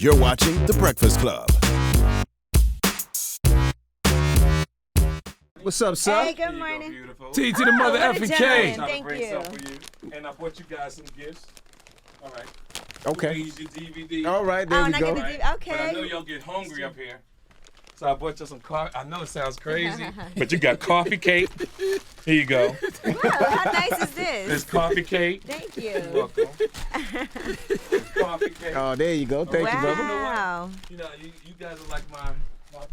You're watching The Breakfast Club. What's up, son? Hey, good morning. T to the mother effing K. Thank you. And I brought you guys some gifts. All right. Okay. Raise your DVD. All right, there Oh, we and I go. get the DVD. Okay. But I know y'all get hungry up here. So I bought you some coffee. I know it sounds crazy, but you got coffee cake. Here you go. Wow, how nice is this? This coffee cake. Thank You're you. welcome. Coffee cake. Oh, there you go. Thank you, brother. Wow. You know, you guys are like my.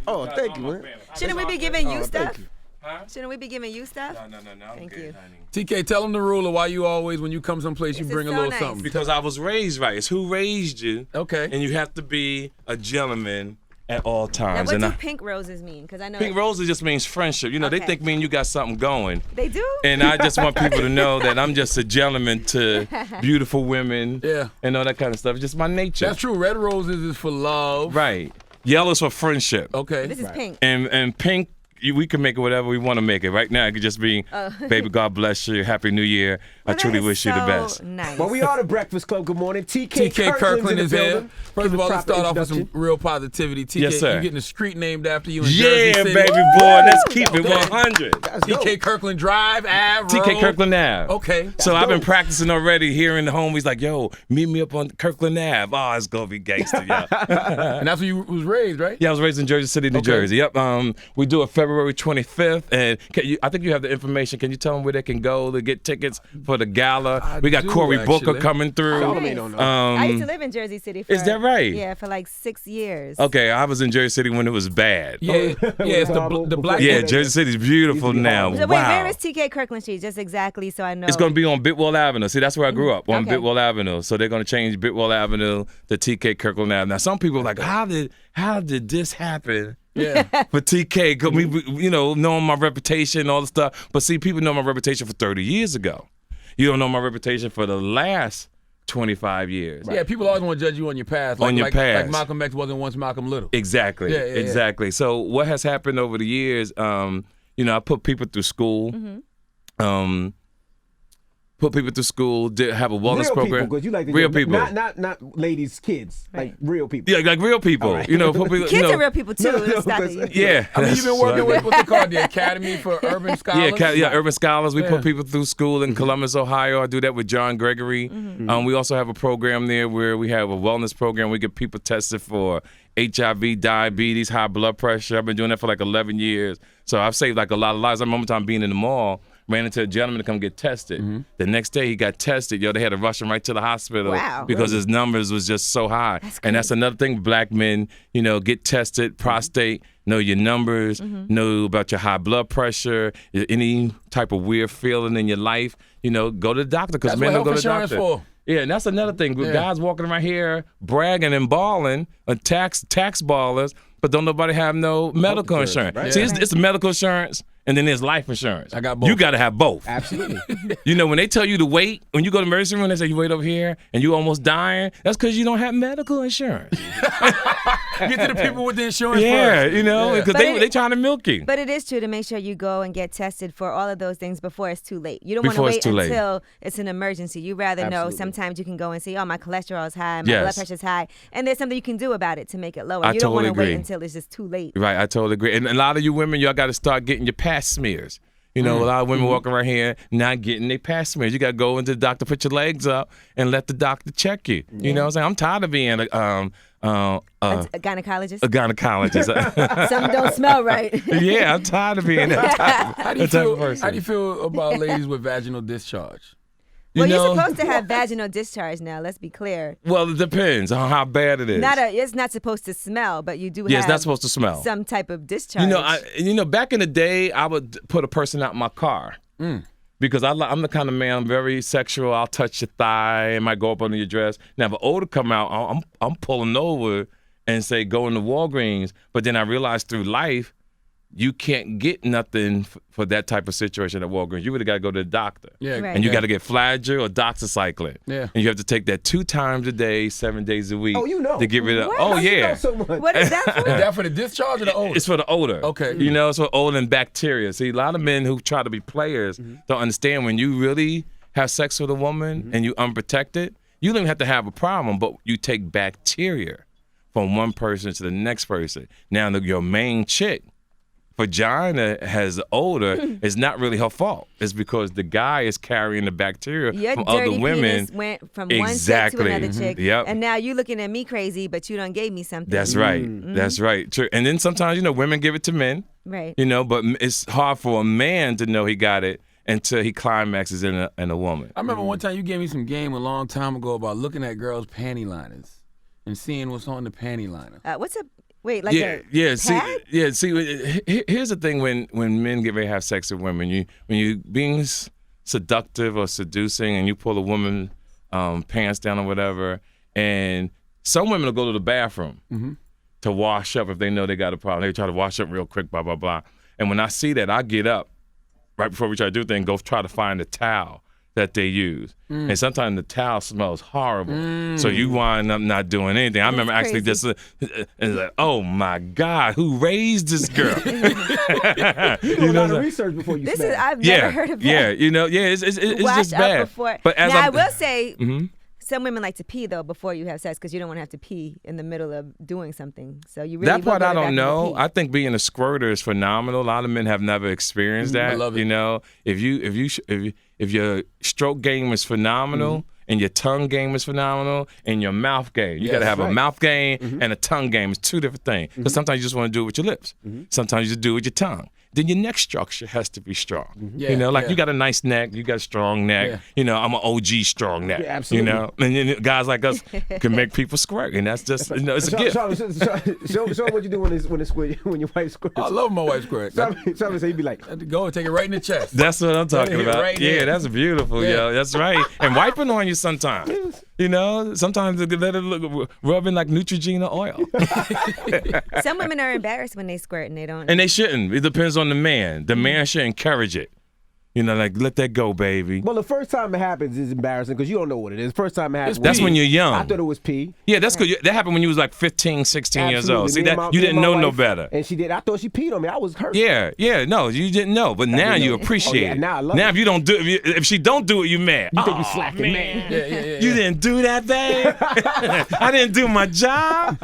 Oh, guys thank are you, my man. family. Shouldn't we be giving you Oh, stuff? thank you. Huh? Shouldn't we be giving you stuff? No. I'm Thank good, you. honey. TK, tell them the rule of why you always, when you come someplace, you This is bring a so little nice. something. Because I was raised right. It's who raised you. Okay. And you have to be a gentleman at all Now, times. what And do pink roses mean? Because I know pink roses just means friendship. You know, they Okay. think me and you got something going. they do. And I just want people to know that I'm just a gentleman to beautiful women. Yeah. And all that kind of stuff. It's just my nature. That's true. Red roses is for love. Right. Yellow's for friendship. Okay. This is pink. And pink, we can make it whatever we want to make it. Right now, it could just be, baby, God bless you, Happy New Year. I Well, that truly is wish you the so best. Nice. Well, we are the Breakfast Club. Good morning. TK Kirkland is here. building. First Give of a all, let's proper start off with some introduction. real positivity. TK, Yes, sir. you're getting a street named after you in Jersey Yeah, City. baby boy, let's keep it 100. That's dope. TK Kirkland Drive, Ave TK Road. Kirkland Ave. Okay. So I've been dope. practicing already, hearing the homies like, yo, meet me up on Kirkland Ave. Oh, it's going to be gangster, yo. And that's where you was raised, right? Yeah, I was raised in Jersey City, New Okay. Jersey. Yep. We do it February 25th, and I think you have the information. Can you tell them where they can go to get tickets for the gala? We got do, Cory Booker actually. coming through. Charlamagne don't know. I used to live in Jersey City. For, Is that right? Yeah, for like 6 years. Okay, I was in Jersey City when it was bad. Yeah, it's the black. Yeah, Jersey City's beautiful now. So wait, Wow. where is TK Kirkland Street? Just exactly so I know. It's going to be on Bitwell Avenue. See, that's where I grew up, on Okay. Bitwell Avenue. So they're going to change Bitwell Avenue to TK Kirkland Avenue. Now, some people are like, how did this happen? Yeah. For TK, 'cause knowing my reputation and all the stuff. But see, people know my reputation for 30 years ago. You don't know my reputation for the last 25 years. Yeah, people always want to judge you on your past. On your past. Like Malcolm X wasn't once Malcolm Little. Exactly. Yeah. Exactly. So what has happened over the years, I put people through school. Put people through school, did have a wellness Real program. people, 'cause you like to real get- people. Not ladies, kids, like real people. Yeah, like real people. right. Put people, Kids are real people too. No, It's not because- that Yeah. I mean, you've been working with what's it called, the Academy for Urban Scholars. Urban Scholars. We Yeah. put people through school in Columbus, Ohio. I do that with John Gregory. We also have a program there where we have a wellness program. We get people tested for HIV, diabetes, high blood pressure. I've been doing that for like 11 years. So I've saved like a lot of lives. I remember time being in the mall, ran into a gentleman to come get tested. The next day he got tested. They had to rush him right to the hospital Wow. because his numbers was just so high. And that's another thing, black men, get tested, prostate, know your numbers, know about your high blood pressure, any type of weird feeling in your life, go to the doctor because That's men what don't go to the health doctor. insurance for. Yeah, and that's another thing. Guys walking around here bragging and balling, tax ballers, but don't nobody have no medical insurance. right? See, it's medical insurance and then there's life insurance. I got both. You got to have both. Absolutely. When they tell you to wait, when you go to the emergency room, they say you wait over here and you almost dying. That's because you don't have medical insurance. Get to the people with the insurance Yeah, first. because But they trying to milk you. But it is true to make sure you go and get tested for all of those things before it's too late. You don't want to Before it's wait too late. until it's an emergency. You rather know Absolutely. sometimes you can go and say, oh, my cholesterol is high, my Yes. blood pressure is high, and there's something you can do about it to make it lower. I You don't want totally to wait agree. until it's just too late. Right, I totally agree. And a lot of you women, y'all got to start getting your pap smears. A lot of women walking around here not getting their pap smears. You got to go into the doctor, put your legs up, and let the doctor check you. You know what I'm saying? I'm tired of being a gynecologist? gynecologist. Some don't smell right. Yeah, I'm tired of being that type, How do you that type feel? of person. How do you feel about ladies with vaginal discharge? Well, You know- you're supposed to have vaginal discharge now. Let's be clear. Well, it depends on how bad it is. It's not supposed to smell, but you do Yeah, have it's not supposed to smell. some type of discharge. Back in the day, I would put a person out in my car because I'm the kind of man. I'm very sexual. I'll touch your thigh. I might go up under your dress. Now, if an odor come out, I'm pulling over and say go into Walgreens. But then I realized through life, you can't get nothing for that type of situation at Walgreens. You really got to go to the doctor. Yeah, Right. And you got to get Flagyl or doxycycline. Yeah. And you have to take that 2 times a day, 7 days a week. Oh, you know. To get rid of. What? Oh, How you yeah. Not so much. What is that for? Is that for the discharge or the odor? It's for the odor. Okay. It's for odor and bacteria. See, a lot of men who try to be players don't understand when you really have sex with a woman and you unprotected, you don't even have to have a problem, but you take bacteria from one person to the next person. Now, your main chick, vagina has odor, it's not really her fault. It's because the guy is carrying the bacteria Your from dirty other women. penis went from Exactly. one chick to another chick. Yep. And now you looking at me crazy, but you done gave me something. That's right. That's right. True. And then sometimes, women give it to men. Right. But it's hard for a man to know he got it until he climaxes in a woman. I remember one time you gave me some game a long time ago about looking at girls' panty liners and seeing what's on the panty liner. What's a wait? Like a See, pad? here's the thing: when men get ready to have sex with women, when you being seductive or seducing, and you pull a woman pants down or whatever, and some women will go to the bathroom to wash up if they know they got a problem. They try to wash up real quick, blah blah blah. And when I see that, I get up right before we try to do things, go try to find a towel that they use. And sometimes the towel smells horrible. So you wind up not doing anything. I remember actually just, and like, oh my God, who raised this girl? You do a lot of research before you smash. I've never heard of that. It's Wash just up bad. Before. But as now, I will say, Mm-hmm. some women like to pee though before you have sex because you don't want to have to pee in the middle of doing something. So you really that part will go I to the don't bathroom know. and pee. I think being a squirter is phenomenal. A lot of men have never experienced that. I love it. If your stroke game is phenomenal and your tongue game is phenomenal and your mouth game, you got to have a mouth game and a tongue game. It's two different things. Because sometimes you just want to do it with your lips. Sometimes you just do it with your tongue. Then your neck structure has to be strong. Yeah, you got a nice neck, you got a strong neck. Yeah. I'm an OG strong neck. Yeah, absolutely. And then guys like us can make people squirt, and that's just it's a gift. Show what you do when your wife squirts. I love my wife's squirt. Somebody say you be like, I had to go and take it right in the chest. That's what I'm talking Right here, about. right here. That's beautiful, Yeah. yo. That's right. And wiping on you sometimes. Sometimes they let it look rubbing like Neutrogena oil. Some women are embarrassed when they squirt and they don't. And they shouldn't. It depends on the man. The man should encourage it. Let that go, baby. well, the first time it happens is embarrassing because you don't know what it is. First time it happens. That's when you're young. I thought it was pee. Yeah, that's good. That happened when you was like 15, 16 years old. See Absolutely. that? You didn't know no better. And she did. I thought she peed on me. I was hurt. Yeah, no, you didn't know, but now didn't you know. appreciate Oh, yeah, it. now I love Now it. if you don't do, if she don't do it, you mad. You think you Aw, slacking, man. Yeah. You didn't do that, babe. I didn't do my job.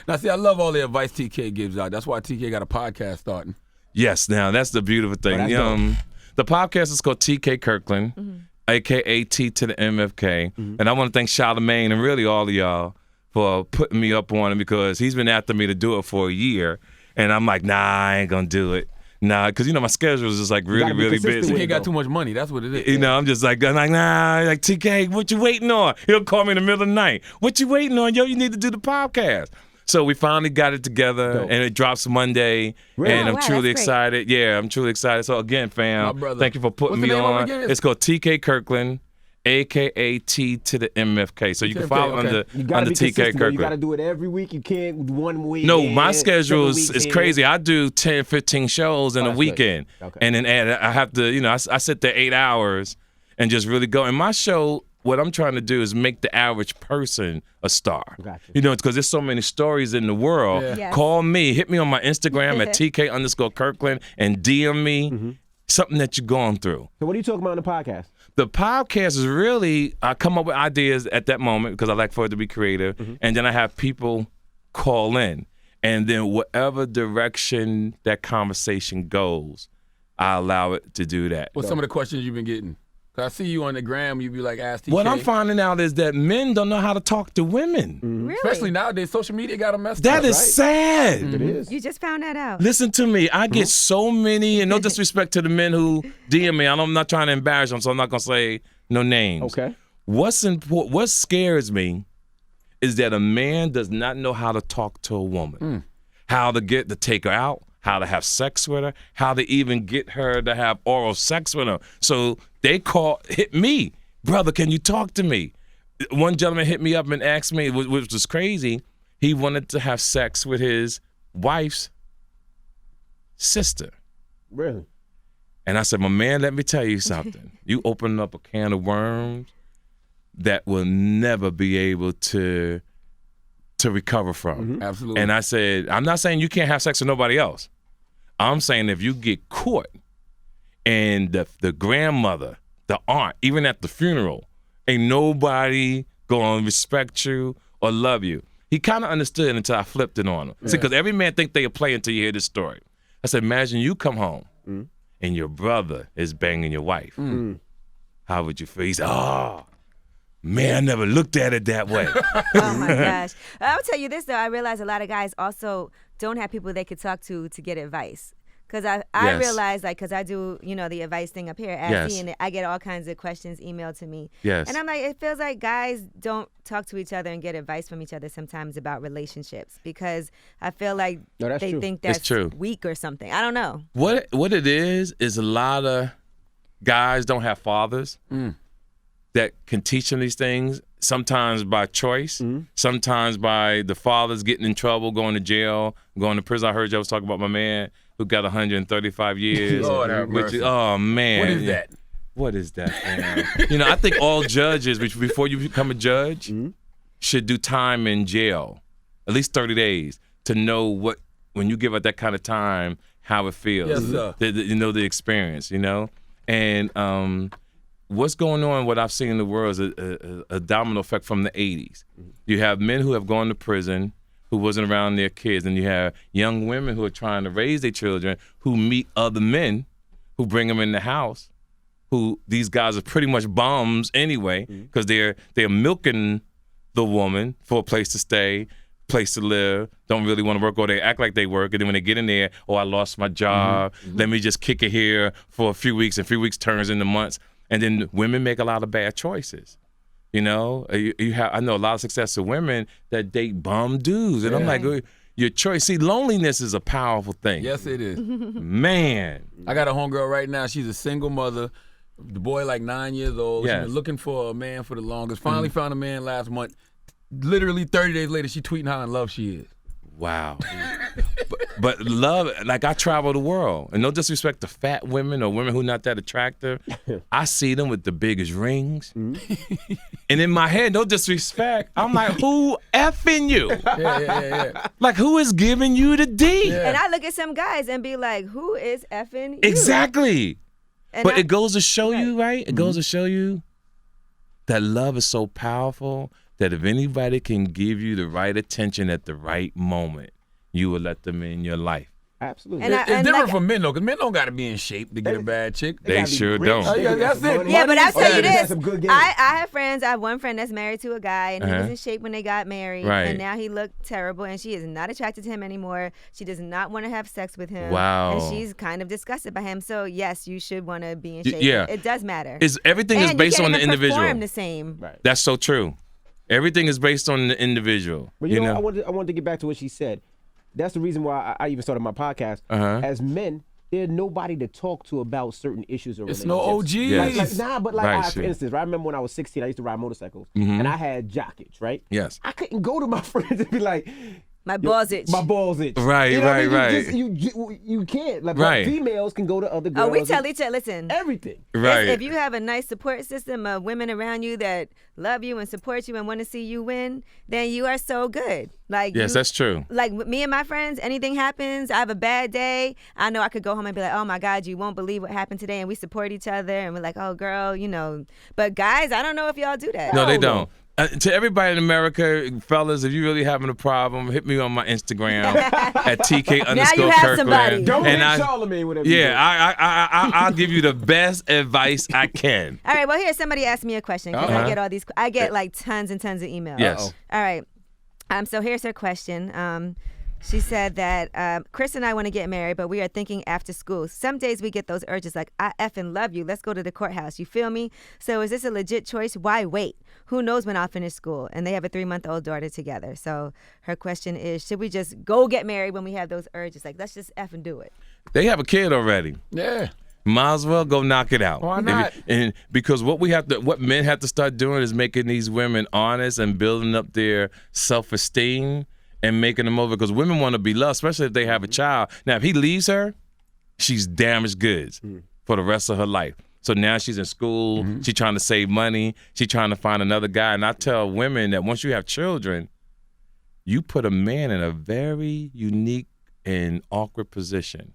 Now, see, I love all the advice TK gives out. That's why TK got a podcast starting. Yes, now that's the beautiful thing. that's dope. The podcast is called TK Kirkland, a.k.a. T to the MFK. And I want to thank Charlamagne and really all of y'all for putting me up on it because he's been after me to do it for a year. And I'm like, nah, I ain't going to do it. Nah, because, my schedule is just like really, gotta be really consistent busy. with TK got too much money. That's what it is. I'm just like, nah, like TK, what you waiting on? He'll call me in the middle of the night. What you waiting on? Yo, you need to do the podcast. So we finally got it together, Dope. and it drops Monday, Really? and I'm Wow, truly that's great. excited. Yeah, I'm truly excited. So again, My fam, brother. thank you for putting What's the me name of it on. again? It's called TK Kirkland, a.k.a. T to the MFK. So you can TMK, follow okay. You gotta under be TK consistent, though. Kirkland. You gotta do it every week. You can't 1 week. No, my schedule is crazy. I do 10, 15 shows in a that's good. weekend. Okay. And then I have to, I sit there 8 hours and just really go. And my show, what I'm trying to do is make the average person a star. Gotcha. It's because there's so many stories in the world. Yeah. Yes. Call me, hit me on my Instagram at TK_Kirkland and DM me something that you're going through. So what are you talking about on the podcast? The podcast is really, I come up with ideas at that moment because I like for it to be creative. And then I have people call in. And then whatever direction that conversation goes, I allow it to do that. What's some of the questions you've been getting? 'Cause I see you on the gram. You be like, ask TK. What I'm finding out is that men don't know how to talk to women. Really? Especially nowadays, social media got them messed That up. is sad. It is. You just found that out. Listen to me. I get so many, and no disrespect to the men who DM me. I'm not trying to embarrass them, so I'm not going to say no names. Okay. What's important? What scares me is that a man does not know how to talk to a woman, how to take her out, how to have sex with her, how to even get her to have oral sex with her. So they hit me, brother, can you talk to me? One gentleman hit me up and asked me, which was crazy, he wanted to have sex with his wife's sister. Really? And I said, my man, let me tell you something. You open up a can of worms that will never be able to recover from. Absolutely. And I said, I'm not saying you can't have sex with nobody else. I'm saying if you get caught and the grandmother, the aunt, even at the funeral, ain't nobody gonna respect you or love you. He kind of understood until I flipped it on him. See, because every man think they a play until you hear this story. I said, imagine you come home and your brother is banging your wife. How would you feel? He said, oh, man, I never looked at it that way. Oh my gosh. I'll tell you this though, I realize a lot of guys also don't have people they could talk to get advice. Because I Yes. realize, like, because I do, the advice thing up here at Yes. ASC, and I get all kinds of questions emailed to me. Yes. And I'm like, it feels like guys don't talk to each other and get advice from each other sometimes about relationships, because I feel like No, that's they true. think It's that's true. weak or something. I don't know. What it is a lot of guys don't have fathers that can teach them these things, sometimes by choice, sometimes by the fathers getting in trouble, going to jail, going to prison. I heard you was talking about my man who got 135 years. Lord have mercy. Oh, man. What is that? What is that, man? I think all judges, before you become a judge, should do time in jail, at least 30 days, to know what, when you give out that kind of time, how it feels. Yes, sir. The experience, And what's going on, what I've seen in the world is a domino effect from the 80s. You have men who have gone to prison who wasn't around their kids, and you have young women who are trying to raise their children who meet other men who bring them in the house, who these guys are pretty much bums anyway, because they're milking the woman for a place to stay, place to live, don't really want to work, or they act like they work, and then when they get in there, oh, I lost my job, let me just kick it here for a few weeks, and a few weeks turns into months. And then women make a lot of bad choices. I know a lot of successful women that date bum dudes. And I'm like, your choice. See, loneliness is a powerful thing. Yes, it is. Man. I got a homegirl right now. She's a single mother. The boy like 9 years old. Yes. She's been looking for a man for the longest. Finally found a man last month. Literally 30 days later, she tweeting how in love she is. Wow. but love, like I travel the world, and no disrespect to fat women or women who not that attractive. I see them with the biggest rings. And in my head, no disrespect, I'm like, who effing you? Yeah. Like, who is giving you the D? Yeah. And I look at some guys and be like, who is effing you? Exactly. And But I- it goes to show you, right? It goes to show you that love is so powerful that if anybody can give you the right attention at the right moment, you will let them in your life. Absolutely. And I- It's different like- from men, though, because men don't got to be in shape to get a bad chick. They gotta be sure rich. don't. Oh, yeah, that's it. Money. Yeah, but I'll tell you They got this. some good game. I have friends. I have one friend that's married to a guy, and he was in shape when they got married. Right. And now he looked terrible, and she is not attracted to him anymore. She does not want to have sex with him. Wow. And she's kind of disgusted by him. So, yes, you should want to be in Y- shape. yeah. It does matter. Everything and is based you on can't the even individual. perform the same. Right. That's so true. Everything is based on the individual. But you know, I wanted to get back to what she said. That's the reason why I even started my podcast. As men, there's nobody to talk to about certain issues or It's relationships. no OGs. Yes. But Right, for sure. instance, I remember when I was 16, I used to ride motorcycles, and I had jock itch, right? Yes. I couldn't go to my friends and be like, My balls itch. my balls itch. Right, You know what I right, mean? You can't. Like, Right. females can go to other girls. Oh, we tell each other, listen. everything. Right. If you have a nice support system of women around you that love you and support you and want to see you win, then you are so good. Like Yes, that's true. Like me and my friends, anything happens, I have a bad day, I know I could go home and be like, oh my God, you won't believe what happened today, and we support each other, and we're like, oh girl, But guys, I don't know if y'all do that. No, they Hell no. don't. To everybody in America, fellas, if you really having a problem, hit me on my Instagram at TK_Kirkland. Now you have somebody. Don't And hit Charlamagne whatever. you do. Yeah, I'll give you the best advice I can. All right, well, here, somebody asked me a question, because I get all these, I get like tons and tons of emails. Yes. All right. So here's her question. She said that Chris and I want to get married, but we are thinking after school. Some days we get those urges like, I effing love you. Let's go to the courthouse. You feel me? So is this a legit choice? Why wait? Who knows when I'll finish school? And they have a 3-month-old daughter together. So her question is, should we just go get married when we have those urges? Like, let's just effing do it. They have a kid already. Yeah. Might as well go knock it out. Why not? And because what men have to start doing is making these women honest and building up their self-esteem and making them over. Because women want to be loved, especially if they have a child. Now, if he leaves her, she's damaged goods for the rest of her life. So now she's in school. She's trying to save money. She's trying to find another guy. And I tell women that once you have children, you put a man in a very unique and awkward position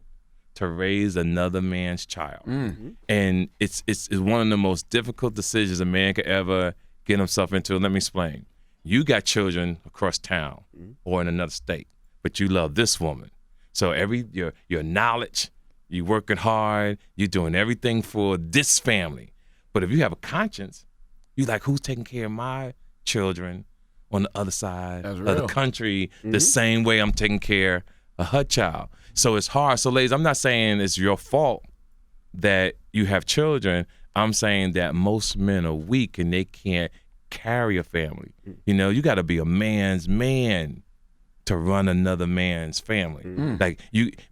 to raise another man's child. And it's one of the most difficult decisions a man could ever get himself into. Let me explain. you got children across town or in another state, but you love this woman. So your knowledge, you working hard, you're doing everything for this family. But if you have a conscience, you like, who's taking care of my children on the other side of the country the same way I'm taking care of her child? So it's hard. So ladies, I'm not saying it's your fault that you have children. I'm saying that most men are weak and they can't carry a family. You know, you got to be a man's man to run another man's family. Like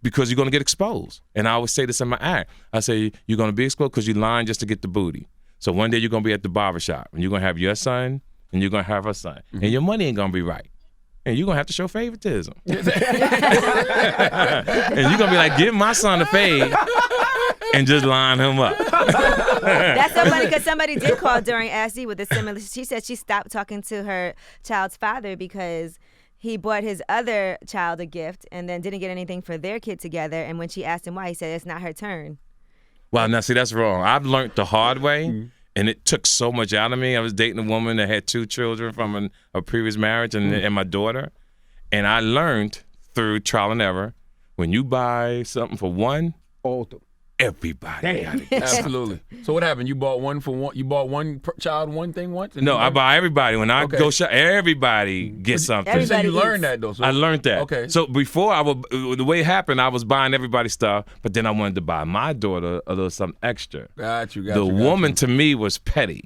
because you're going to get exposed. And I always say this in my act. I say, you're going to be exposed because you're lying just to get the booty. So one day you're going to be at the barbershop and you're going to have your son and you're going to have her son. And your money ain't going to be right. And you're going to have to show favoritism. And you're going to be like, give my son a fade and just line him up. That's so funny because somebody did call during Ask with a similar. She said she stopped talking to her child's father because he bought his other child a gift and then didn't get anything for their kid together. And when she asked him why, he said, it's not her turn. Well, now, see, that's wrong. I've learned the hard way, and it took so much out of me. I was dating a woman that had 2 children from a previous marriage and my daughter. And I learned through trial and error, when you buy something for one, everybody got it. Absolutely. So what happened? You bought one for one. You bought one child one thing once. No, I buy everybody. When I go shop, everybody gets something. You said you learned that though. So I learned that. Okay. So before the way it happened, I was buying everybody stuff, but then I wanted to buy my daughter a little something extra. Got you. The woman to me was petty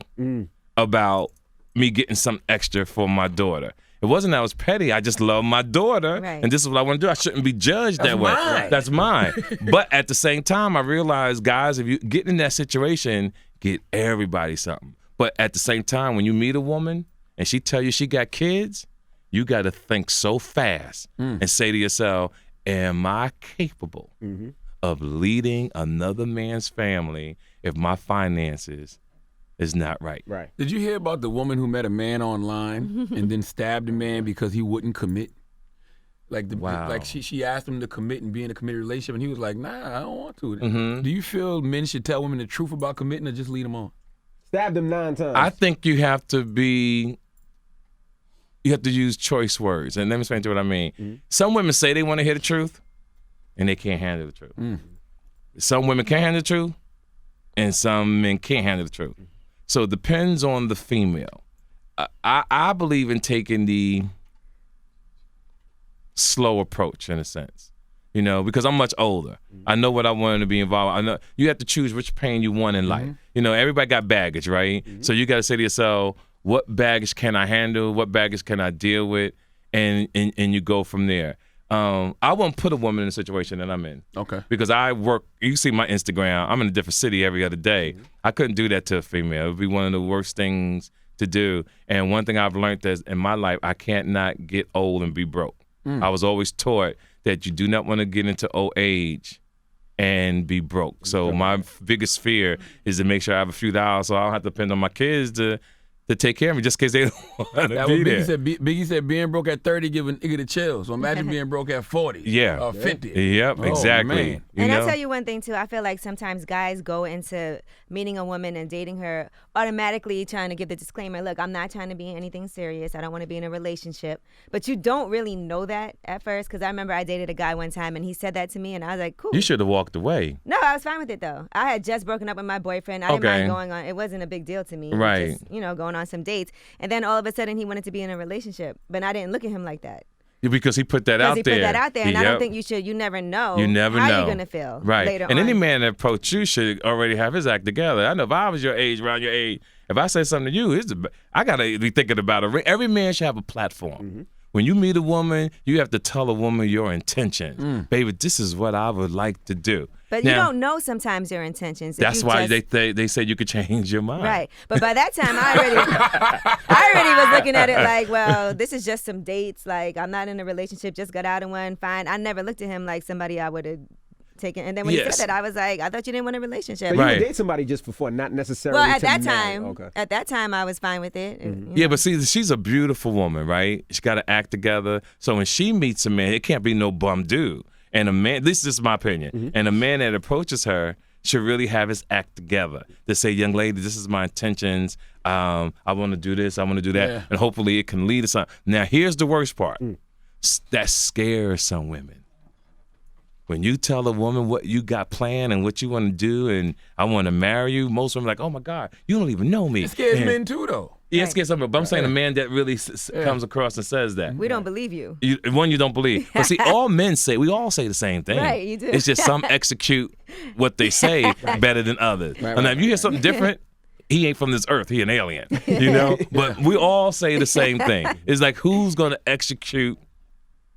about me getting something extra for my daughter. It wasn't that I was petty. I just love my daughter, and this is what I want to do. I shouldn't be judged that way. That's mine. But at the same time, I realized, guys, if you get in that situation, get everybody something. But at the same time, when you meet a woman and she tell you she got kids, you got to think so fast and say to yourself, am I capable of leading another man's family if my finances is not right? Right. Did you hear about the woman who met a man online and then stabbed the man because he wouldn't commit? Like she asked him to commit and be in a committed relationship, and he was like, "Nah, I don't want to." Do you feel men should tell women the truth about committing or just lead them on? Stabbed him 9 times. I think you have to use choice words, and let me explain to you what I mean. Some women say they want to hear the truth, and they can't handle the truth. Some women can handle the truth, and some men can't handle the truth. So it depends on the female. I believe in taking the slow approach in a sense, you know, because I'm much older. I know what I wanted to be involved. I know you have to choose which pain you want in life. You know, everybody got baggage, right? So you got to say to yourself, what baggage can I handle? What baggage can I deal with? And you go from there. I won't put a woman in a situation that I'm in. Okay. Because I work, you see my Instagram, I'm in a different city every other day. I couldn't do that to a female. It would be one of the worst things to do. And one thing I've learned is in my life, I can't not get old and be broke. I was always taught that you do not want to get into old age and be broke. So my biggest fear is to make sure I have a few dollars so I don't have to depend on my kids to take care of me just in case they don't want to be there. Biggie said being broke at 30 give a nigga the chills. So imagine being broke at 40 or 50. Yep, exactly. Man. And I'll tell you one thing, too. I feel like sometimes guys go into meeting a woman and dating her automatically trying to give the disclaimer, look, I'm not trying to be in anything serious. I don't want to be in a relationship. But you don't really know that at first, because I remember I dated a guy one time and he said that to me and I was like, cool. You should have walked away. No, I was fine with it, though. I had just broken up with my boyfriend. I didn't mind going on. It wasn't a big deal to me. Right. Just, going on some dates. And then all of a sudden he wanted to be in a relationship. But I didn't look at him like that. Because he put that out there. Because he put that out there, and I don't think you should. You never know. How you're gonna feel later on. And any man that approach you should already have his act together. I know if I was your age, around your age, if I say something to you, I gotta be thinking about it. Every man should have a platform. When you meet a woman, you have to tell a woman your intentions. Baby, this is what I would like to do. But you don't know sometimes your intentions. That's why they say you could change your mind. Right. But by that time, I already was looking at it like, well, this is just some dates. Like, I'm not in a relationship, just got out of one, fine. I never looked at him like somebody I would have taken. And then when he said that, I was like, I thought you didn't want a relationship. So you would date somebody just for fun, not necessarily at that time, I was fine with it. Yeah, but see, she's a beautiful woman, right? She got to act together. So when she meets a man, it can't be no bum dude. And a man, this is my opinion, and a man that approaches her should really have his act together to say, young lady, this is my intentions. I want to do this. I want to do that. And hopefully it can lead to something. Now, here's the worst part. That scares some women. When you tell a woman what you got planned and what you want to do and I want to marry you, most women are like, oh, my God, you don't even know me. It scares men too, though. Yeah, it scares some men. But I'm saying a man that really comes across and says that. We don't believe you. You don't believe. But see, we all say the same thing. Right, you do. It's just some execute what they say better than others. And if you hear something different, he ain't from this earth. He an alien, But we all say the same thing. It's like, who's going to execute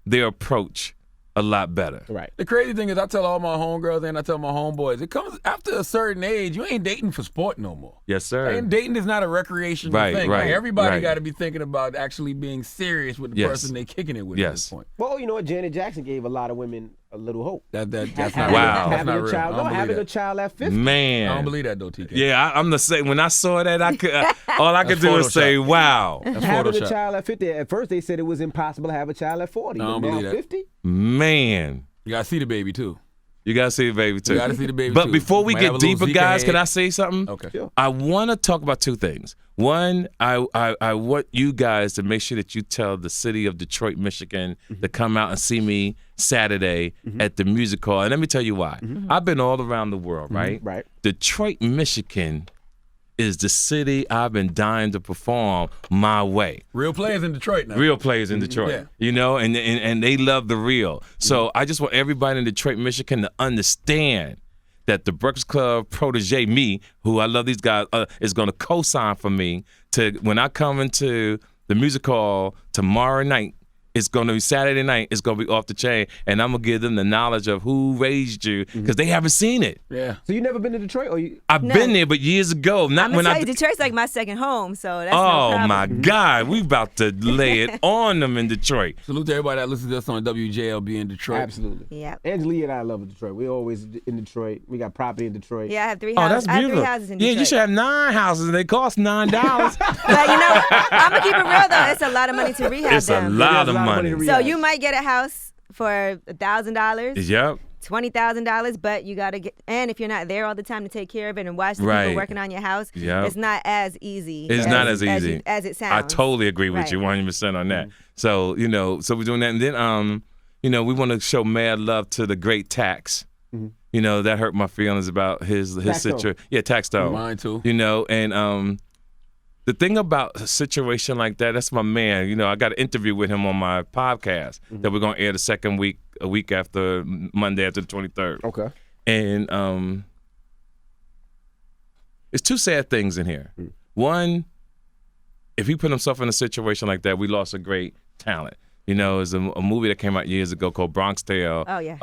their approach a lot better? Right. The crazy thing is, I tell all my homegirls and I tell my homeboys, it comes after a certain age, you ain't dating for sport no more. Yes, sir. And dating is not a recreational thing. Right, like, everybody right. got to be thinking about actually being serious with the person they kicking it with at this point. Well, you know what? Janet Jackson gave a lot of women a little hope. That's not Wow. real. That's Having not a real. child, I don't believe having that. a child at 50. Man. I don't believe that though, TK. Yeah, I'm the same. When I saw that, I could all I could do was Photoshop. say, wow. That's Having a Photoshop. child at 50. At first, they said it was impossible to have a child at 40. I don't But now believe that. 50? Man. You got to see the baby too. You got to see the baby, too. You got to see the baby But too. before we Might have get a little deeper, Zika guys, head. can I say something? Okay. Sure. I want to talk about two things. One, I want you guys to make sure that you tell the city of Detroit, Michigan to come out and see me Saturday at the music hall. And let me tell you why. I've been all around the world, right? Right. Detroit, Michigan is the city I've been dying to perform my way. Real players in Detroit now. Real players in Detroit, and they love the real. So I just want everybody in Detroit, Michigan to understand that the Breakfast Club protege, me, who I love these guys, is going to co-sign for me to when I come into the music hall tomorrow night. It's going to be Saturday night. It's going to be off the chain, and I'm going to give them the knowledge of who raised you because they haven't seen it. Yeah. So you never been to Detroit? Or you? I've been there, but years ago. Not I'm when gonna I. tell you, Detroit's like my second home, so that's no Oh problem. my God, we about to lay it on them in Detroit. Salute to everybody that listens to us on WJLB in Detroit. Absolutely. Yep. Angelia and I love Detroit. We're always in Detroit. We got property in Detroit. Yeah, I have 3 Oh, houses. that's I have beautiful. 3 houses in Yeah, Detroit. you should have 9 houses, and they cost $9. But you know, I'm gonna keep it real though. It's a lot of money to rehab It's a them. lot of There's money. to So rehab. you might get a house for $1,000, Yep. $20,000, but you gotta get. And if you're not there all the time to take care of it and watch the Right. people working on your house, Yep. it's not as easy. It's not as easy as it sounds. I totally agree with Right. you 100% on that. So, so we're doing that. And then, we want to show mad love to the great Tax. That hurt my feelings about his Tax Stone. situation. Yeah, Tax Stone. Mine too. And the thing about a situation like that, that's my man. I got an interview with him on my podcast that we're going to air the second week, a week after Monday after the 23rd. Okay. And it's 2 sad things in here. One, if he put himself in a situation like that, we lost a great talent. It's a movie that came out years ago called Bronx Tale. Oh, yeah.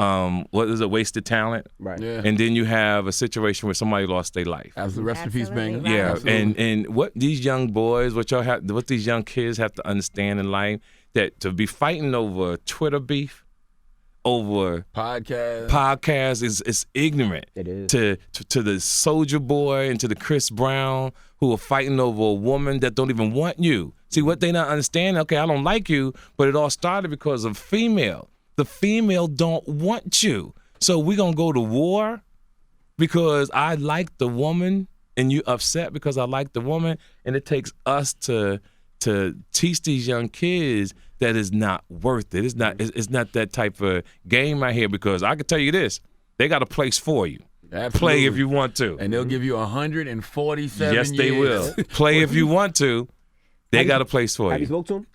What is it? Wasted Talent. Right. Yeah. And then you have a situation where somebody lost their life. Absolutely. Rest in peace, Absolutely. Banger. Yeah, Absolutely. and what these young boys, what these young kids have to understand in life, that to be fighting over Twitter beef, over podcasts is ignorant. It is. To the Soldier Boy and to the Chris Brown who are fighting over a woman that don't even want you. See, what they not understand, okay, I don't like you, but it all started because of female. The female don't want you. So we gonna go to war because I like the woman and you upset because I like the woman, and it takes us to teach these young kids that is not worth it. It's not that type of game out here, because I can tell you this, they got a place for you. Absolutely. Play if you want to. And they'll give you 147 Yes, they years. will. Play if you want to. They got a place for Have you you. spoke to him?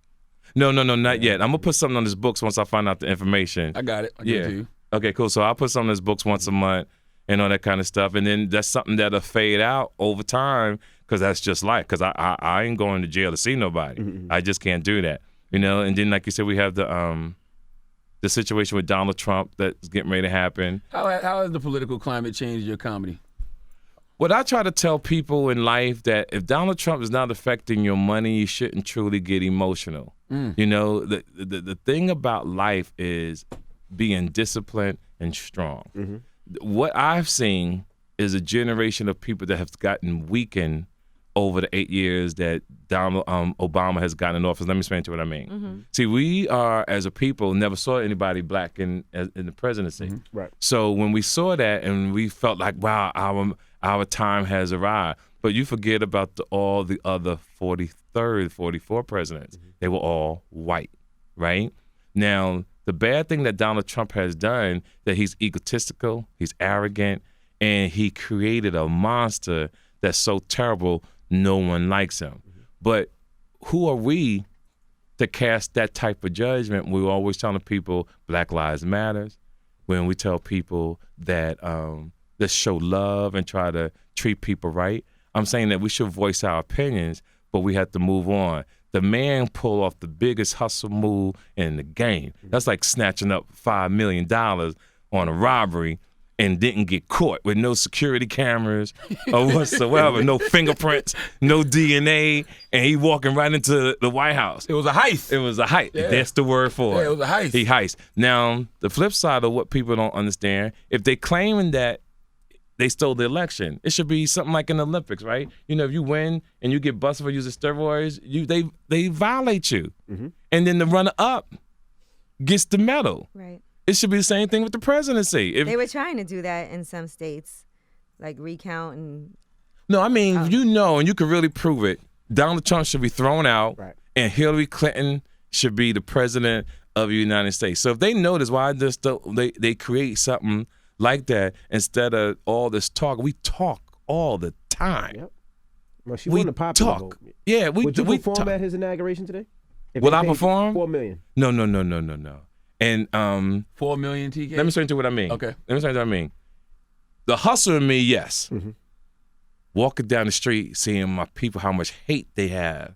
No, not yet. I'm gonna put something on his books once I find out the information. I got it. I'll give it to you. Okay, cool. So I'll put something on his books once a month and all that kind of stuff. And then that's something that'll fade out over time, because that's just life. Because I ain't going to jail to see nobody. I just can't do that. And then, like you said, we have the situation with Donald Trump that's getting ready to happen. How has the political climate changed your comedy? What I try to tell people in life, that if Donald Trump is not affecting your money, you shouldn't truly get emotional. The thing about life is being disciplined and strong. What I've seen is a generation of people that have gotten weakened over the 8 years that Donald Obama has gotten in office. Let me explain to you what I mean. Mm-hmm. See, we are, as a people, never saw anybody black in the presidency. Mm-hmm. Right. So when we saw that and we felt like, wow, our time has arrived. But you forget about all the other 44 presidents. Mm-hmm. They were all white, right? Now, the bad thing that Donald Trump has done, that he's egotistical, he's arrogant, and he created a monster that's so terrible, no one likes him. Mm-hmm. But who are we to cast that type of judgment? We're always telling people Black Lives Matters. When we tell people that let's show love and try to treat people right. I'm saying that we should voice our opinions, but we have to move on. The man pulled off the biggest hustle move in the game. That's like snatching up $5 million on a robbery and didn't get caught with no security cameras or whatsoever, no fingerprints, no DNA, and he walking right into the White House. It was a heist. It was a heist. Yeah. That's the word for it. Yeah, it was a heist. He heist. Now, the flip side of what people don't understand, if they claiming that they stole the election, it should be something like in the Olympics, right? You know, if you win and you get busted for using steroids, they violate you. Mm-hmm. And then the runner-up gets the medal. Right. It should be the same thing with the presidency. They were trying to do that in some states, like recount and. No, I mean, you know, and you can really prove it. Donald Trump should be thrown out, right, and Hillary Clinton should be the president of the United States. So if they notice why they create something like that instead of all this talk, we talk all the time. Yep. Well, she won the popular vote. Yeah, Would you perform at his inauguration today? Will I perform? $4 million. No. And 4 million TK. Let me explain to you what I mean. Okay. Let me explain to you what I mean. The hustle in me, yes. Mm-hmm. Walking down the street, seeing my people, how much hate they have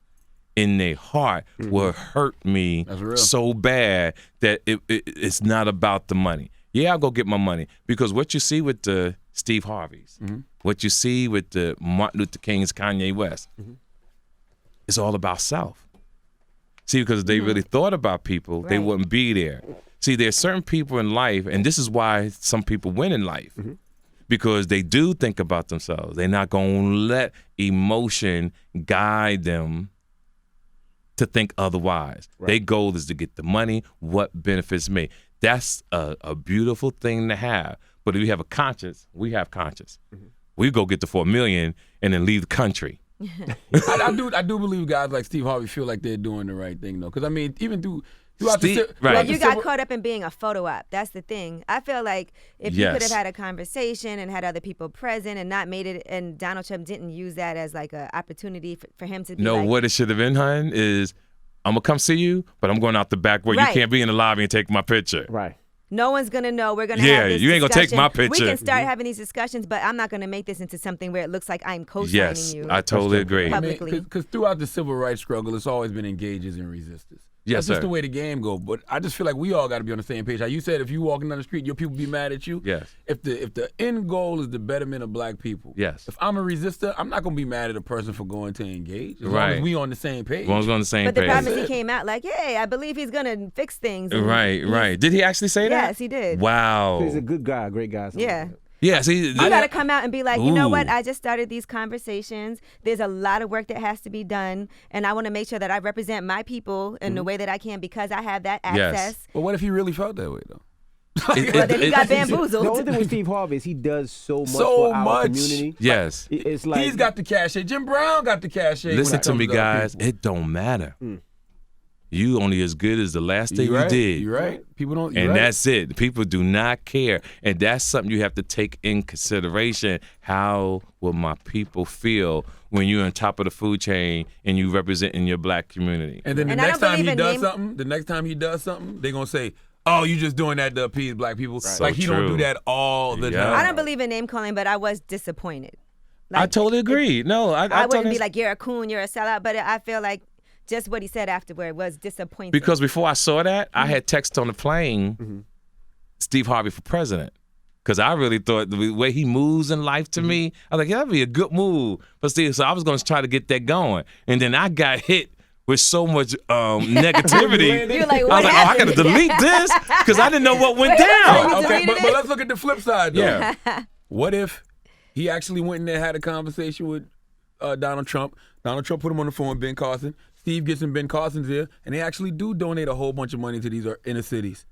in their heart, mm-hmm, will hurt me so bad that it's not about the money. Yeah, I'll go get my money because what you see with the Steve Harveys, mm-hmm, what you see with the Martin Luther King's, Kanye West, mm-hmm, it's all about self. See, because if they really thought about people, they wouldn't be there. See, there's certain people in life, and this is why some people win in life, mm-hmm, because they do think about themselves. They're not going to let emotion guide them to think otherwise. Right. Their goal is to get the money, what benefits me. That's a beautiful thing to have. But if you have a conscience, we have conscience. Mm-hmm. We go get the $4 million and then leave the country. I do believe guys like Steve Harvey feel like they're doing the right thing, though. Because, I mean, even throughout the you got caught up in being a photo op. That's the thing. I feel like if you could have had a conversation and had other people present and not made it, and Donald Trump didn't use that as like an opportunity for him to be what it should have been, hun, is I'm going to come see you, but I'm going out the back where you can't be in the lobby and take my picture. Right. No one's going to know. We're going to have this you ain't going to take my picture. We can start having these discussions, but I'm not going to make this into something where it looks like I'm co-signing you. Yes, I totally agree. Publicly. Because throughout the civil rights struggle, it's always been engagers and resistors. Yes, That's just the way the game goes. But I just feel like we all got to be on the same page. Like you said, if you walking down the street, your people be mad at you. Yes. If the end goal is the betterment of black people. Yes. If I'm a resistor, I'm not going to be mad at a person for going to engage. As long as we on the same page. As long as we're on the same page. But the problem is he came out like, hey, I believe he's going to fix things. Right. Did he actually say that? Yes, he did. Wow. He's a good guy, great guy. Yeah. Yeah, see, you got to come out and be like, you know what? I just started these conversations. There's a lot of work that has to be done, and I want to make sure that I represent my people in the way that I can because I have that access. Yes. Well, what if he really felt that way, though? Well, then he got bamboozled. The only thing with Steve Harvey is he does so much for our community. Yes. It's like he's got the cachet. Jim Brown got the cachet. Listen to me, guys. It don't matter. You only as good as the last thing you did. You're right. People don't. And that's it. People do not care. And that's something you have to take in consideration. How will my people feel when you're on top of the food chain and you representing your black community? And then the next time he does something, they're going to say, oh, you just doing that to appease black people. Right. So like he don't do that all the time. I don't believe in name calling, but I was disappointed. Like, I totally agree. I wouldn't be like, you're a coon, you're a sellout, but I feel like just what he said afterward was disappointing. Because before I saw that, I had text on the plane, Steve Harvey for president. Because I really thought the way he moves in life to me, I was like, that'd be a good move for Steve. So I was going to try to get that going. And then I got hit with so much negativity. You're like, I was like, I got to delete this because I didn't know what went down. Okay, but let's look at the flip side, though. Yeah. What if he actually went in there and had a conversation with Donald Trump. Donald Trump put him on the phone with Ben Carson. Steve gets in Ben Carson's ear, and they actually do donate a whole bunch of money to these inner cities.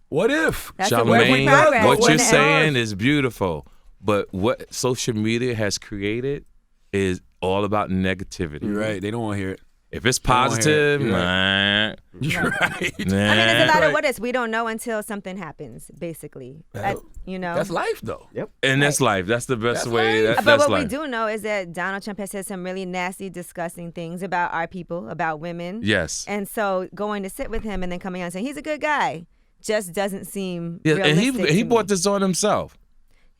What if? Charlamagne, what you're saying is beautiful, but what social media has created is all about negativity. You're right. They don't want to hear it. If it's positive, You're right. You're right. I mean, there's a lot of what ifs. We don't know until something happens, basically. That's life, though. Yep. And that's life. That's the best way. But That's what life. we do know is that Donald Trump has said some really nasty, disgusting things about our people, about women. Yes. And so going to sit with him and then coming out and saying he's a good guy just doesn't seem Yeah, realistic and he to brought me. this on himself.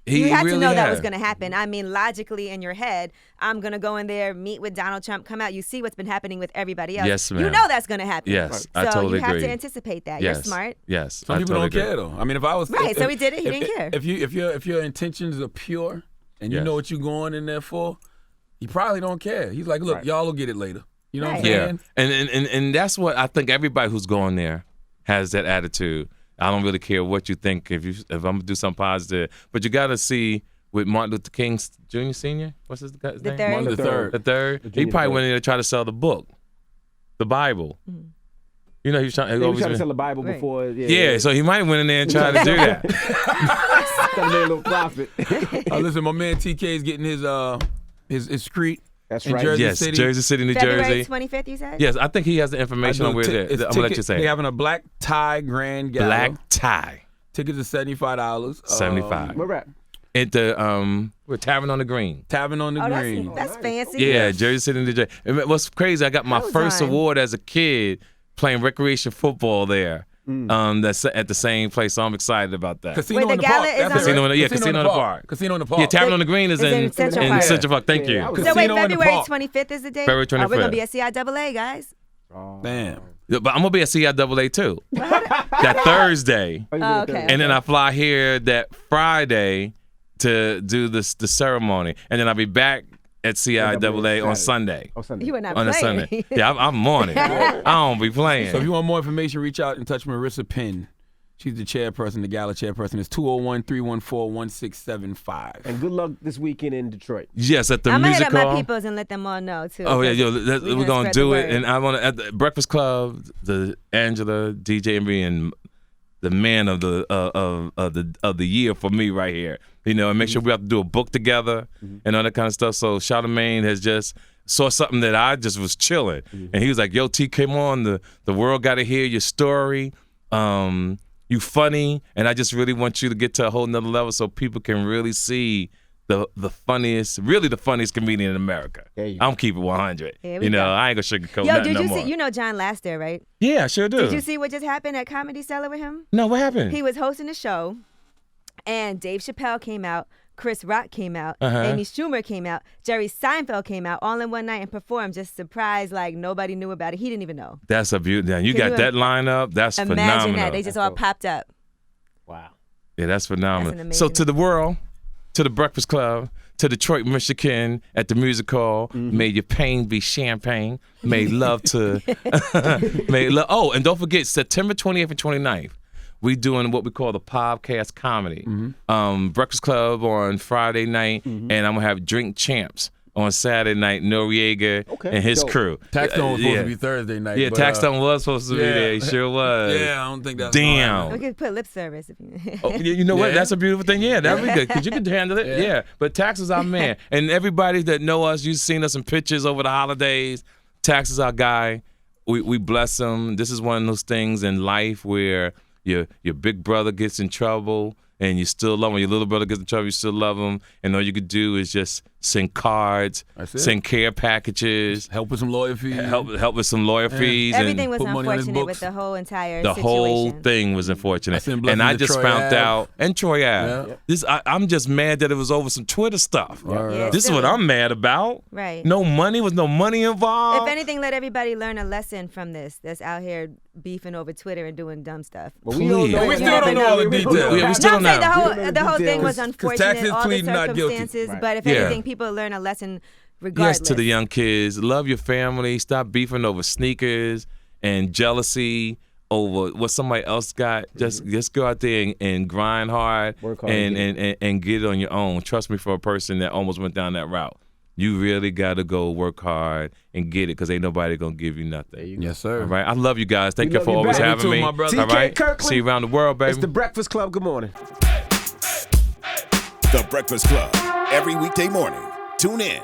You had really to know that was had. going to happen. I mean, logically in your head, I'm going to go in there, meet with Donald Trump, come out. You see what's been happening with everybody else. Yes, ma'am. You know that's going to happen. Yes, so I totally you have agree. to anticipate that. Yes. You're smart. Yes, Some I people totally don't agree. care though. I mean, if I was Right, so he did it. He didn't care. If your intentions are pure and you Yes. know what you're going in there for, he probably don't care. He's like, look, y'all will get it later. You know what I'm Right. Yeah, saying? and that's what I think everybody who's going there has that attitude. I don't really care what you think if I'm gonna do something positive, but you got to see with Martin Luther King Jr. Senior. What's his name? The third. Martin the third. The third. He junior probably third. went in there to try to sell the book, the Bible. You know, he was trying. They were trying to sell the Bible Right. before. Yeah, so he might have went in there and tried to do that. Trying to make a little profit. Listen, my man TK is getting his street That's in right. Jersey Yes, City. Jersey City, New February Jersey. 25th, you said? Yes, I think he has the information on where it is. I'm gonna let you say. They having a black tie grand gala. Black tie, Tickets are $75. $75. Where at? At the we're Tavern on the Green. Tavern on the Oh, Green. that's fancy. Yeah, Jersey City, New Jersey. And what's crazy? I got my first Ozone. award as a kid playing recreation football there. That's at the same place. So I'm excited about that. Casino Wait, in the the gala park. is That's on- it, Casino right? in the- yeah, Casino in the park. Casino in the park. Yeah, Tavern on the Green is It's in in Central Park. Central Park. Thank you. Yeah, I was- So wait, Casino in the February park. 25th is the date? February Oh, we're 25th. going to be at CIAA, guys. Damn. Yeah, but I'm gonna be at CIAA too. That Thursday, Oh, okay. and then I fly here that Friday to do the ceremony, and then I'll be back at CIAA on Sunday. Oh, Sunday. You were not On a playing. Sunday. Yeah, I'm on it. I don't be playing. So if you want more information, reach out and touch Marissa Penn. She's the chairperson, the gala chairperson. It's 201-314-1675. And good luck this weekend in Detroit. Yes, at the I'm going to music hit up hall. my peoples and let them all know, too. Oh yeah, yo, because we're gonna spread do the it, word. and I want to at the Breakfast Club, the Angela, DJ and and the man of the year for me right here. You know, and make sure we have to do a book together and all that kind of stuff. So Charlamagne has just saw something that I just was chilling, and he was like, "Yo, T, come on, the world got to hear your story. You funny, and I just really want you to get to a whole nother level so people can really see the funniest, really the funniest comedian in America. There you go. I'm keeping 100. Here we You know, go. I ain't gonna sugarcoat Yo, nothing did you no more. see? You know John Laster, right? Yeah, I sure do. Did you see what just happened at Comedy Cellar with him? No, what happened? He was hosting a show, and Dave Chappelle came out, Chris Rock came out, Uh-huh. Amy Schumer came out, Jerry Seinfeld came out, all in one night and performed, just surprised, like nobody knew about it. He didn't even know. That's a beauty. You Can got you that lineup. That's Imagine phenomenal. that. They just all popped up. Wow. Yeah, that's phenomenal. That's an So amazing- to the world, to the Breakfast Club, to Detroit, Michigan, at the Music Hall, may your pain be champagne. May love to, Oh, and don't forget September 28th and 29th. We doing what we call the podcast comedy. Breakfast Club on Friday night, and I'm gonna have Drink Champs on Saturday night. Noriega Okay, and his dope. crew. Taxstone was supposed yeah. to be Thursday night. Yeah, but, Taxstone was supposed to be yeah. there. He sure was. Yeah, I don't think that's Damn. We could put lip service. If you... Oh, you know what? Yeah. That's a beautiful thing. Yeah, that'd be good because you could handle it. Yeah. But Tax is our man, and everybody that know us, you've seen us in pictures over the holidays. Tax is our guy. We bless him. This is one of those things in life where your big brother gets in trouble and you still love him. Your little brother gets in trouble, you still love him, and all you could do is just send cards, That's it. send care packages, Help with some lawyer fees. help with some lawyer fees. Everything and was put money on his unfortunate with books. the whole entire the situation. whole thing was I unfortunate, sent blessings and I to just Troy found Ave. out, and Troy Ave. Yeah. This I'm just mad that it was over some Twitter stuff. Yeah, This is what silly. I'm mad about. Right. No money, was no money involved. If anything, let everybody learn a lesson from this. That's out here beefing over Twitter and doing dumb stuff. But we don't Please. know. But we what still don't happened. know all the We details. don't Yeah, we have- still No, I'm don't saying know. the whole thing was Because unfortunate, Tax is all the pleading not guilty. circumstances. Right. But if Yeah. anything, people learn a lesson regardless. Yes, to the young kids, love your family. Stop beefing over sneakers and jealousy over what somebody else got. Just go out there and grind hard, Work hard and and get it on your own. Trust me, for a person that almost went down that route. you really got to go work hard and get it because ain't nobody going to give you nothing. Yes, sir. All right. I love you guys. Thank We you for love you always back. having You too, me. my brother. All right. Kirkland. See you around the world, baby. It's the Breakfast Club. Good morning. The Breakfast Club. Every weekday morning. Tune in